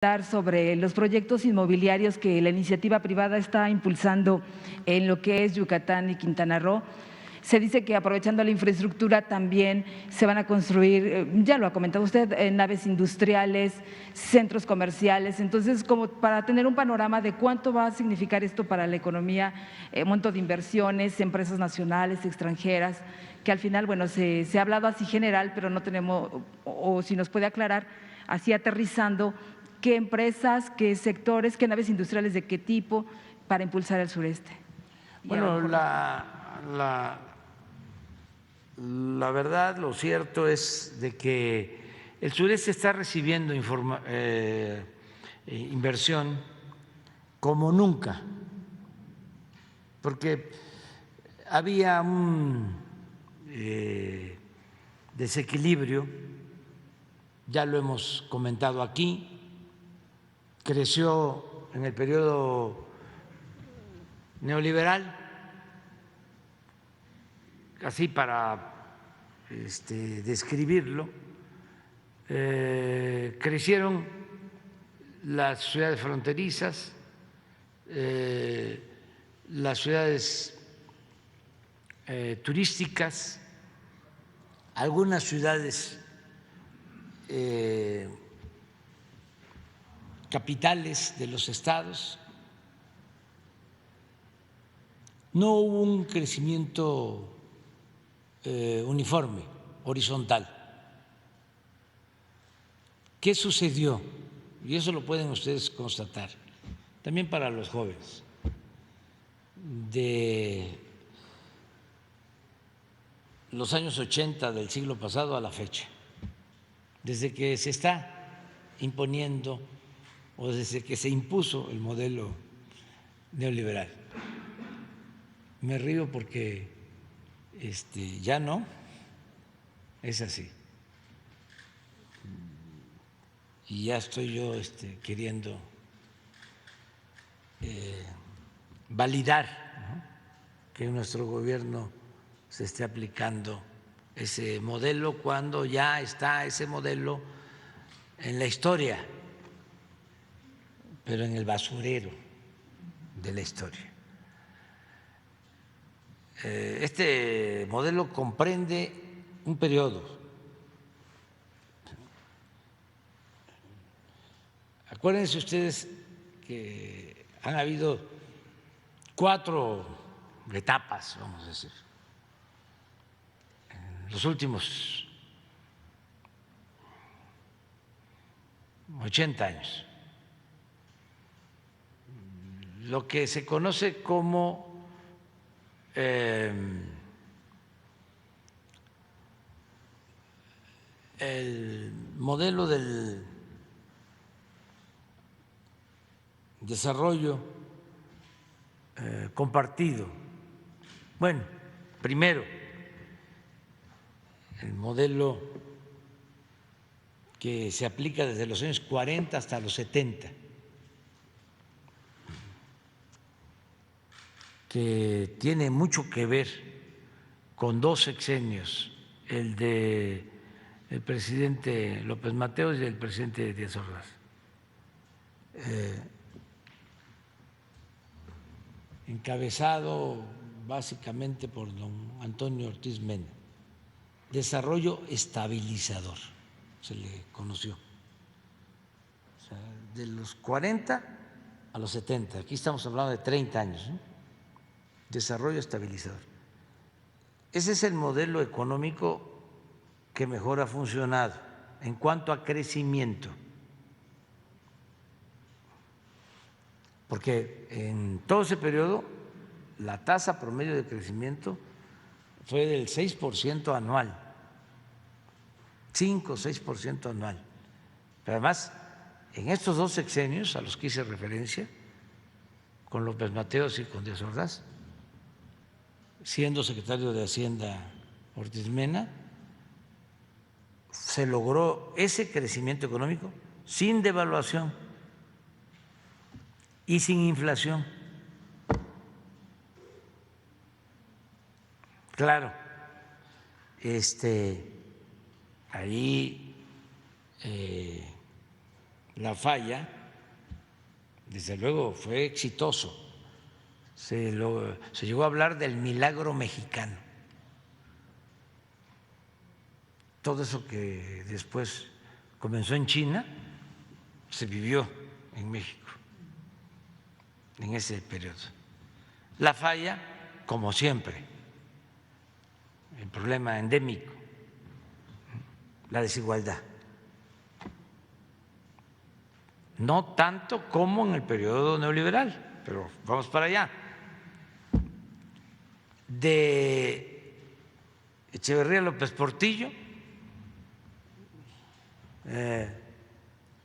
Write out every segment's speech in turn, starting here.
sobre los proyectos inmobiliarios que la iniciativa privada está impulsando en lo que es Yucatán y Quintana Roo. Se dice que aprovechando la infraestructura también se van a construir, ya lo ha comentado usted, naves industriales, centros comerciales. Entonces, como para tener un panorama de cuánto va a significar esto para la economía, monto de inversiones, empresas nacionales, extranjeras, que al final, bueno, se ha hablado así general, pero no tenemos, o si nos puede aclarar, así aterrizando, qué empresas, qué sectores, qué naves industriales de qué tipo para impulsar el sureste. Bueno, la verdad, lo cierto es de que el sureste está recibiendo inversión como nunca, porque había un desequilibrio, ya lo hemos comentado aquí, creció en el periodo neoliberal, así para describirlo, crecieron las ciudades fronterizas, las ciudades turísticas, algunas ciudades capitales de los estados. No hubo un crecimiento uniforme, horizontal. ¿Qué sucedió? Y eso lo pueden ustedes constatar, también para los jóvenes, de los años 80 del siglo pasado a la fecha, desde que se está imponiendo o desde que se impuso el modelo neoliberal. Me río porque ya no es así. Y ya estoy yo queriendo validar, ¿no?, que nuestro gobierno se esté aplicando ese modelo cuando ya está ese modelo en la historia, pero en el basurero de la historia. Este modelo comprende un periodo. Acuérdense ustedes que han habido 4 etapas, vamos a decir, en los últimos 80 años. Lo que se conoce como el modelo del desarrollo compartido. Bueno, primero, el modelo que se aplica desde los años 40 hasta los 70, que tiene mucho que ver con 2 sexenios, el de el presidente López Mateos y el presidente Díaz Ordaz. Encabezado básicamente por don Antonio Ortiz Mena, desarrollo estabilizador se le conoció, o sea, de los 40 a los 70, aquí estamos hablando de 30 años, ¿no? Desarrollo estabilizador. Ese es el modelo económico que mejor ha funcionado en cuanto a crecimiento, porque en todo ese periodo la tasa promedio de crecimiento fue del 6% anual, 5 o 6% anual. Pero además, en estos 2 sexenios a los que hice referencia, con López Mateos y con Díaz Ordaz, siendo secretario de Hacienda Ortiz Mena, se logró ese crecimiento económico sin devaluación y sin inflación. Claro, ahí La Falla, desde luego, fue exitoso. Se llegó a hablar del milagro mexicano. Todo eso que después comenzó en China se vivió en México en ese periodo. La Falla, como siempre, el problema endémico, la desigualdad. No tanto como en el periodo neoliberal, pero vamos para allá. De Echeverría López Portillo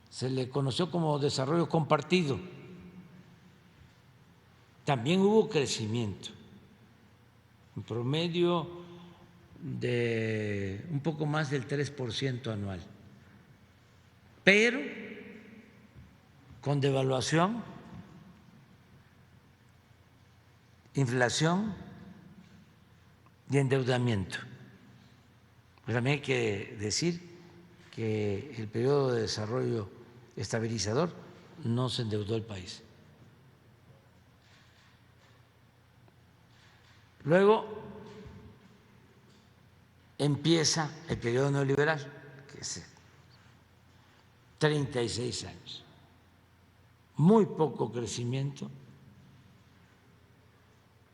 se le conoció como desarrollo compartido. También hubo crecimiento, en promedio de un poco más del 3% anual, pero con devaluación, inflación y endeudamiento. Pero también hay que decir que el periodo de desarrollo estabilizador no se endeudó el país. Luego empieza el periodo neoliberal, que es 36 años, muy poco crecimiento,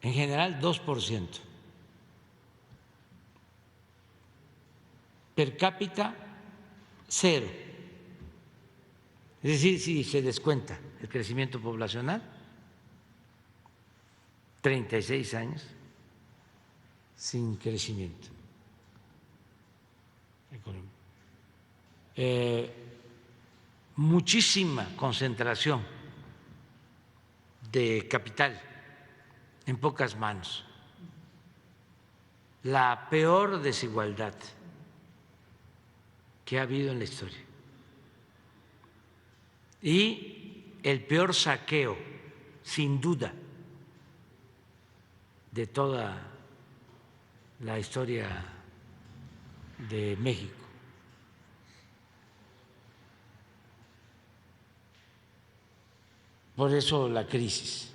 en general 2%, per cápita cero, es decir, si se descuenta el crecimiento poblacional, 36 años sin crecimiento económico. Muchísima concentración de capital en pocas manos, la peor desigualdad que ha habido en la historia y el peor saqueo, sin duda, de toda la historia de México. Por eso la crisis,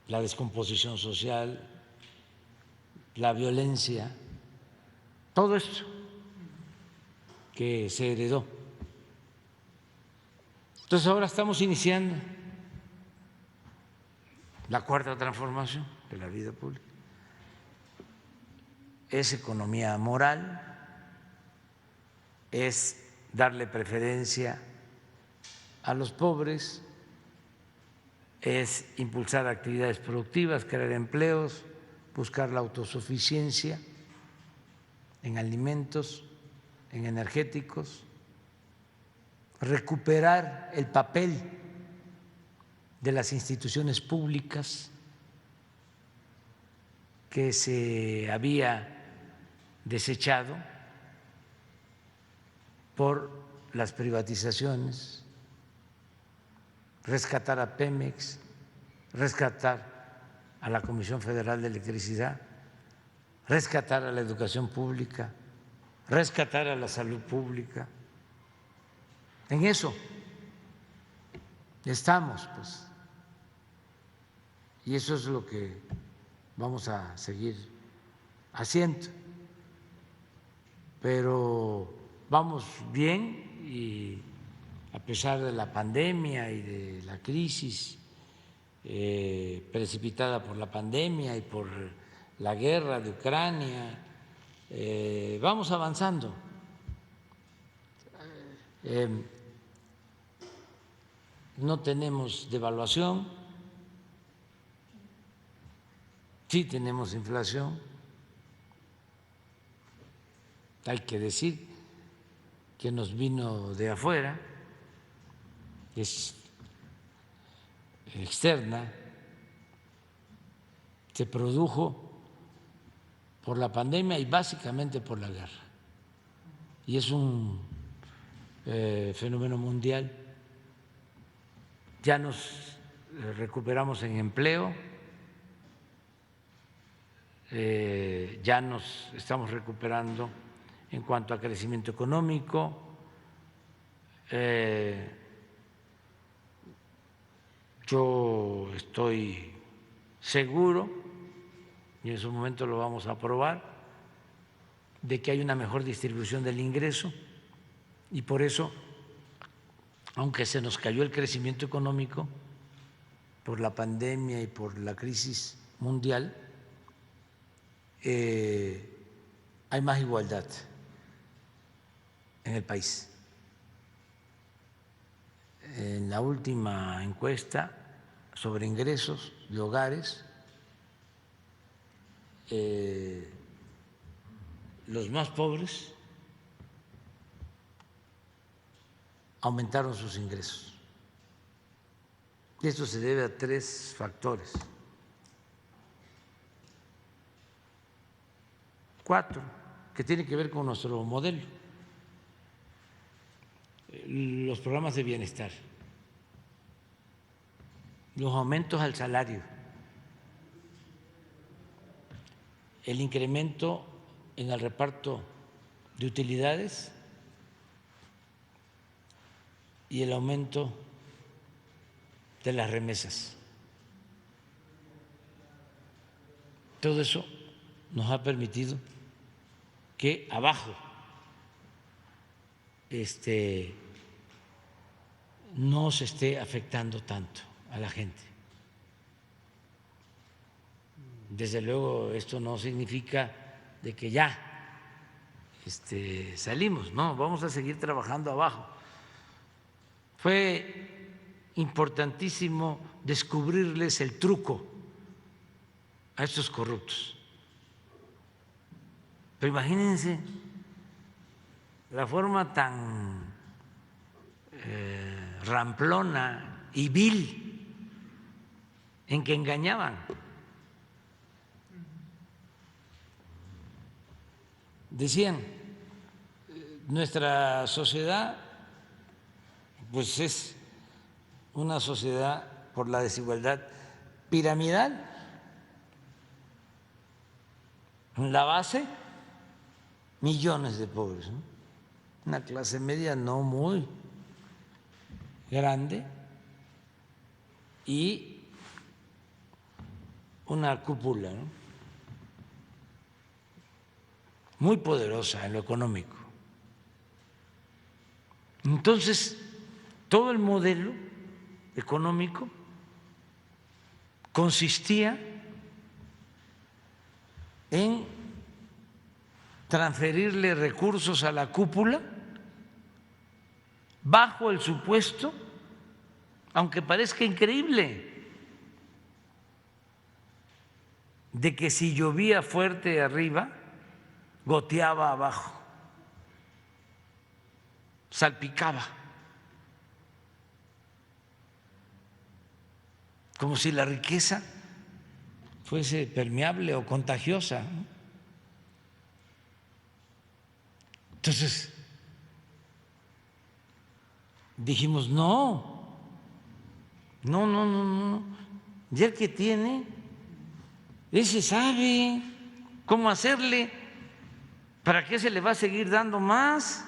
la descomposición social, la violencia, todo esto que se heredó. Entonces ahora estamos iniciando la cuarta transformación de la vida pública. Es economía moral, es darle preferencia a los pobres, es impulsar actividades productivas, crear empleos, buscar la autosuficiencia en alimentos, en energéticos, recuperar el papel de las instituciones públicas que se había desechado por las privatizaciones, rescatar a Pemex, rescatar a la Comisión Federal de Electricidad, rescatar a la educación pública, rescatar a la salud pública. En eso estamos, pues, y eso es lo que vamos a seguir haciendo. Pero vamos bien y a pesar de la pandemia y de la crisis precipitada por la pandemia y por la guerra de Ucrania, vamos avanzando. No tenemos devaluación, sí tenemos inflación. Hay que decir que nos vino de afuera, es externa, se produjo por la pandemia y básicamente por la guerra. Y es un fenómeno mundial. Ya nos recuperamos en empleo, ya nos estamos recuperando en cuanto a crecimiento económico, Yo estoy seguro, y en su momento lo vamos a aprobar, de que hay una mejor distribución del ingreso y por eso, aunque se nos cayó el crecimiento económico por la pandemia y por la crisis mundial, hay más igualdad en el país. En la última encuesta sobre ingresos de hogares, los más pobres aumentaron sus ingresos. Y esto se debe a 3 factores, 4, que tienen que ver con nuestro modelo. Los programas de bienestar, los aumentos al salario, el incremento en el reparto de utilidades y el aumento de las remesas. Todo eso nos ha permitido que abajo no se esté afectando tanto a la gente. Desde luego esto no significa de que ya salimos, no, vamos a seguir trabajando abajo. Fue importantísimo descubrirles el truco a estos corruptos. Pero imagínense la forma tan ramplona y vil en que engañaban. Decían, nuestra sociedad pues es una sociedad por la desigualdad piramidal. En la base, millones de pobres, ¿no? Una clase media no muy grande y una cúpula, ¿no?, muy poderosa en lo económico. Entonces, todo el modelo económico consistía en transferirle recursos a la cúpula bajo el supuesto, aunque parezca increíble, de que si llovía fuerte arriba, goteaba abajo, salpicaba, como si la riqueza fuese permeable o contagiosa. Entonces, dijimos, no, ya el que tiene, ese sabe cómo hacerle. ¿Para qué se le va a seguir dando más?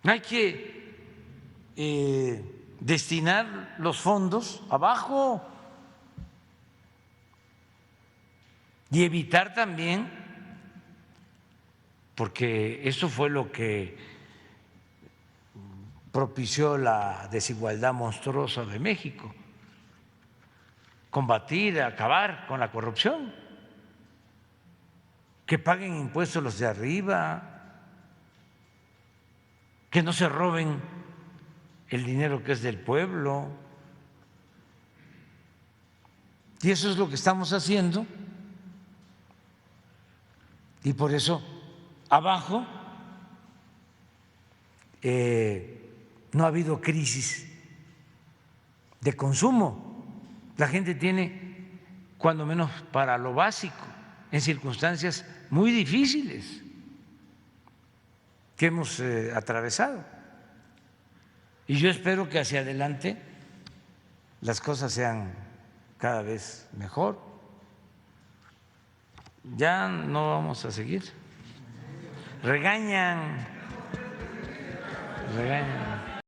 Hay que destinar los fondos abajo y evitar también, porque eso fue lo que propició la desigualdad monstruosa de México, combatir, acabar con la corrupción, que paguen impuestos los de arriba, que no se roben el dinero que es del pueblo. Y eso es lo que estamos haciendo. Y por eso abajo no ha habido crisis de consumo. La gente tiene, cuando menos para lo básico, en circunstancias muy difíciles que hemos atravesado. Y yo espero que hacia adelante las cosas sean cada vez mejor. Ya no vamos a seguir. regañan, regañan.